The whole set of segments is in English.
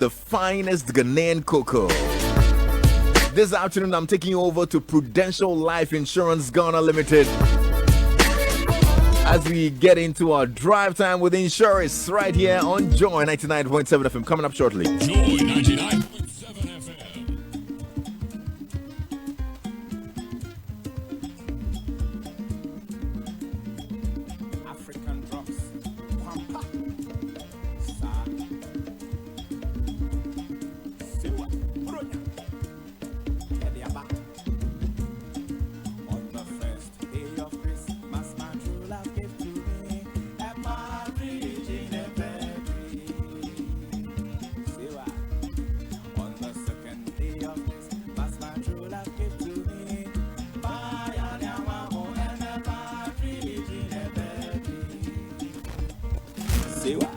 the finest Ghanaian cocoa. This afternoon, I'm taking you over to Prudential Life Insurance Ghana Limited as we get into our drive time with insurance right here on Joy 99.7 FM. Coming up shortly. Joy 99.7 FM. African drums. Kwampa. Siwa. Bronya. Ediaba. On the first day of Christmas, my true love gave to me a partridge in a pear tree. Siwa. On the second day of Christmas, my true love gave to me Bayanyamamo and a partridge in a pear tree. Siwa.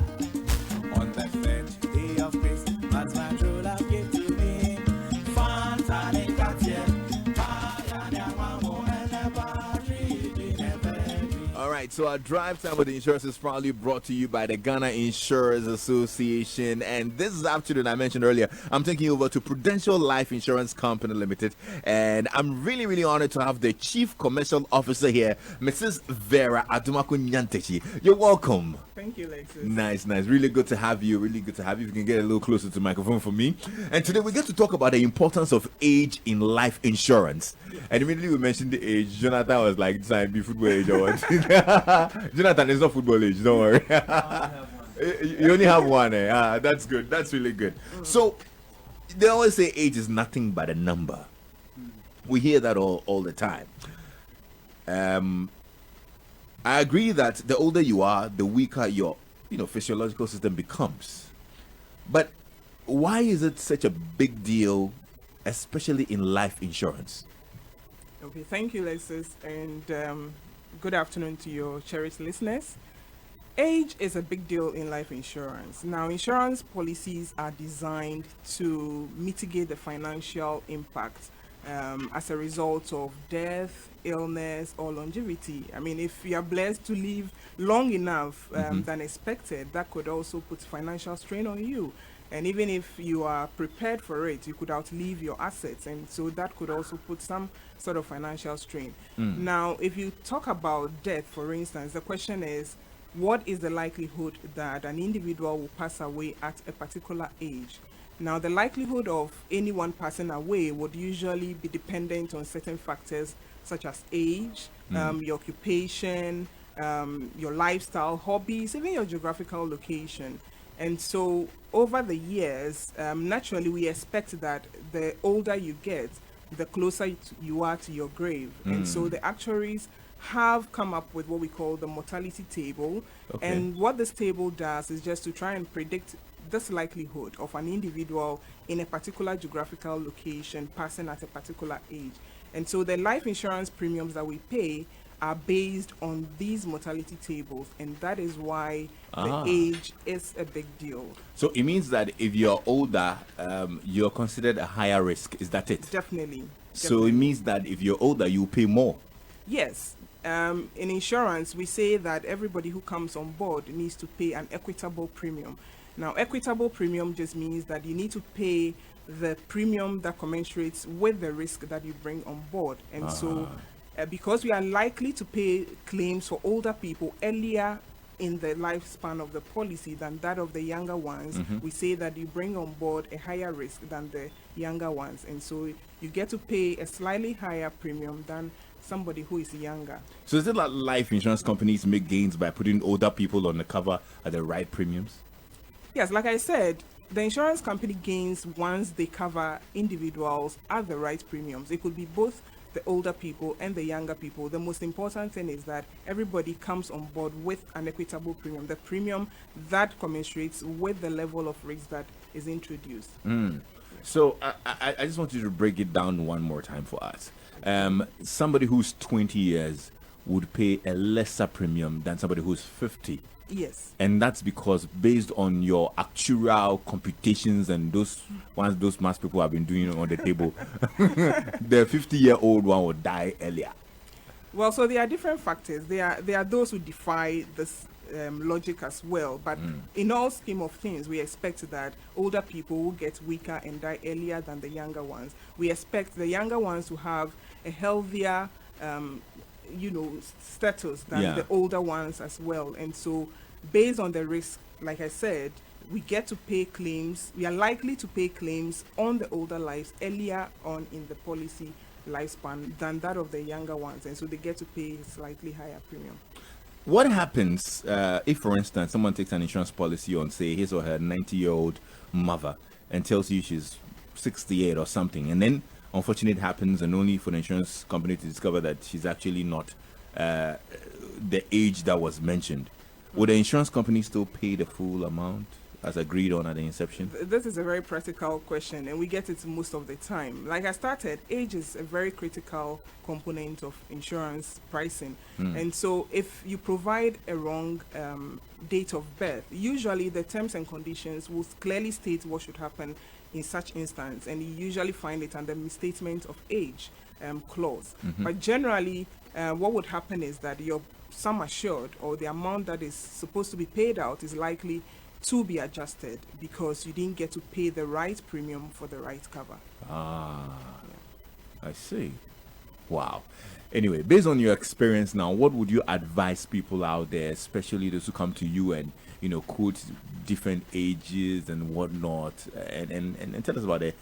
On the third day of Christmas, my true love gave to me Fanta and Katia. Bayanyamamo and a partridge in a pear tree. All right, so our drive time with insurance is proudly brought to you by the Ghana Insurers Association. And this afternoon, I mentioned earlier, I'm taking you over to Prudential Life Insurance Company Limited. And I'm really, really honored to have the Chief Commercial Officer here, Mrs. Vera Adomako-Nyantakyi. You're welcome. Thank you, Lexus. Nice. Really good to have you. Really good to have you. If you can get a little closer to the microphone for me. And today we get to talk about the importance of age in life insurance. And immediately we mentioned the age. Jonathan was like, "Design be football age or what?" Jonathan is not football age. Don't worry. You only have one. That's good. That's really good. So they always say age is nothing but a number. We hear that all the time. I agree that the older you are, the weaker your physiological system becomes. But why is it such a big deal, especially in life insurance? Okay, thank you, Lexus, and good afternoon to your cherished listeners. Age is a big deal in life insurance. Now, insurance policies are designed to mitigate the financial impact as a result of death, illness, or longevity. I mean, if you are blessed to live long enough than expected, that could also put financial strain on you. And even if you are prepared for it, you could outlive your assets. And so that could also put some sort of financial strain. Now, if you talk about death, for instance, the question is, what is the likelihood that an individual will pass away at a particular age? Now, the likelihood of anyone passing away would usually be dependent on certain factors such as age, your occupation, your lifestyle, hobbies, even your geographical location. And so over the years, naturally, we expect that the older you get, the closer you are to your grave. And so the actuaries have come up with what we call the mortality table. Okay. And what this table does is just to try and predict this likelihood of an individual in a particular geographical location passing at a particular age. And so the life insurance premiums that we pay are based on these mortality tables, and that is why the age is a big deal. So it means that if you're older, you're considered a higher risk. Is that it? Definitely. So it means that if you're older, you pay more. Yes. In insurance, we say that everybody who comes on board needs to pay an equitable premium. Now, equitable premium just means that you need to pay the premium that commensurates with the risk that you bring on board. And so because we are likely to pay claims for older people earlier in the lifespan of the policy than that of the younger ones, we say that you bring on board a higher risk than the younger ones. And so you get to pay a slightly higher premium than somebody who is younger. So is it like life insurance companies make gains by putting older people on the cover at the right premiums? Yes, like I said, the insurance company gains once they cover individuals at the right premiums. It could be both the older people and the younger people. The most important thing is that everybody comes on board with an equitable premium, the premium that commensurates with the level of risk that is introduced. So I just want you to break it down one more time for us. Somebody who's 20 years would pay a lesser premium than somebody who's 50. Yes. And that's because based on your actuarial computations and those math people have been doing on the table, the 50-year-old one will die earlier. Well, so there are different factors. There are those who defy this logic as well. But in all scheme of things, we expect that older people will get weaker and die earlier than the younger ones. We expect the younger ones to have a healthier, status than the older ones as well. And so, based on the risk, like I said, we get to pay claims. We are likely to pay claims on the older lives earlier on in the policy lifespan than that of the younger ones, and so they get to pay a slightly higher premium. What happens if, for instance, someone takes an insurance policy on, say, his or her 90-year-old mother and tells you she's 68 or something, and then unfortunately it happens, and only for the insurance company to discover that she's actually not the age that was mentioned? Would the insurance company still pay the full amount as agreed on at the inception? This is a very practical question, and we get it most of the time. Like I started, age is a very critical component of insurance pricing. And so if you provide a wrong date of birth, usually the terms and conditions will clearly state what should happen in such instance, and you usually find it under misstatement of age clause. But generally, what would happen is that your sum assured, or the amount that is supposed to be paid out, is likely to be adjusted because you didn't get to pay the right premium for the right cover. I see. Wow. Anyway, based on your experience now, what would you advise people out there, especially those who come to you and quote different ages and whatnot, and tell us about the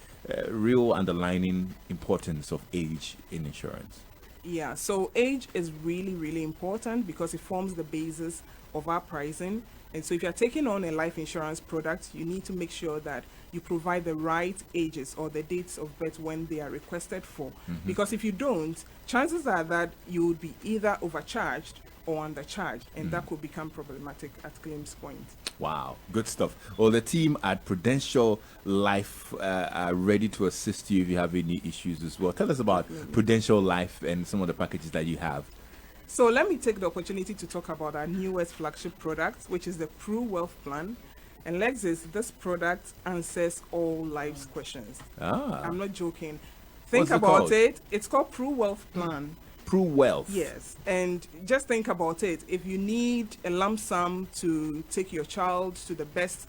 real underlying importance of age in insurance? Yeah, so age is really, really important because it forms the basis of our pricing. And so if you're taking on a life insurance product, you need to make sure that you provide the right ages or the dates of birth when they are requested for. Because if you don't, chances are that you would be either overcharged or undercharged, and that could become problematic at claims point. Wow, good stuff. Well, the team at Prudential Life are ready to assist you if you have any issues as well. Tell us about Prudential Life and some of the packages that you have. So let me take the opportunity to talk about our newest flagship product, which is the Pru Wealth Plan. And Lexis, this product answers all life's questions. I'm not joking. Think What's it about called? it. It's called Pru Wealth Plan. Pru Wealth. Yes, and just think about it. If you need a lump sum to take your child to the best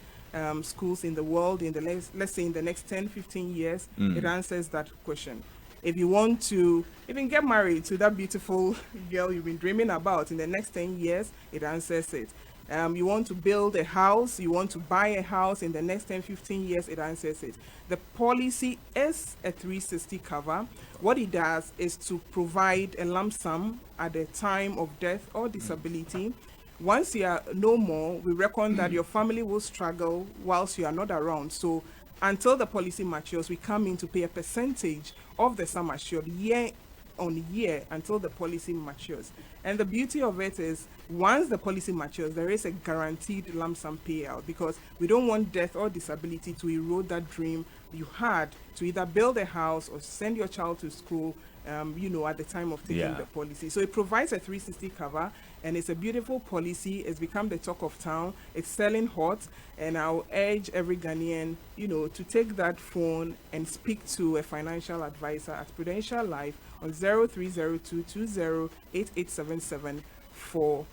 schools in the world in the let's say in the next 10-15 years, it answers that question. If you want to even get married to that beautiful girl you've been dreaming about in the next 10 years, it answers it. You want to build a house, you want to buy a house in the next 10-15 years, it answers it. The policy is a 360 cover. What it does is to provide a lump sum at the time of death or disability. Once you are no more, we reckon that your family will struggle whilst you are not around. So until the policy matures, we come in to pay a percentage of the sum assured year on year until the policy matures. And the beauty of it is, once the policy matures, there is a guaranteed lump sum payout, because we don't want death or disability to erode that dream you had to either build a house or send your child to school, at the time of taking the policy. So it provides a 360 cover, and it's a beautiful policy. It's become the talk of town. It's selling hot, and I'll urge every Ghanaian, to take that phone and speak to a financial advisor at Prudential Life on 0302208877 for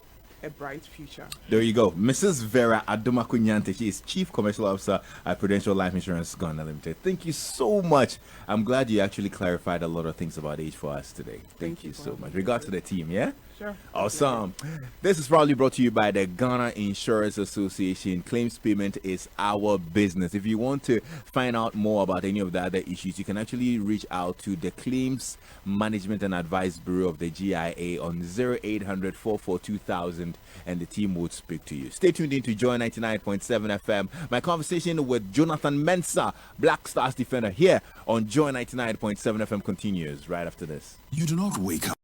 a bright future. There you go. Mrs. Vera Adomako-Nyantakyi. She is Chief Commercial Officer at Prudential Life Insurance Ghana Limited. Thank you so much. I'm glad you actually clarified a lot of things about age for us today. Thank you so much. Regards to the team, yeah? Sure. Awesome. This is probably brought to you by the Ghana Insurance Association. Claims payment is our business. If you want to find out more about any of the other issues, you can actually reach out to the Claims Management and Advice Bureau of the GIA on 0800 442,000, and the team would speak to you. Stay tuned in to Joy 99.7 FM. My conversation with Jonathan Mensah, Black Stars defender, here on Joy 99.7 FM continues right after this. You do not wake up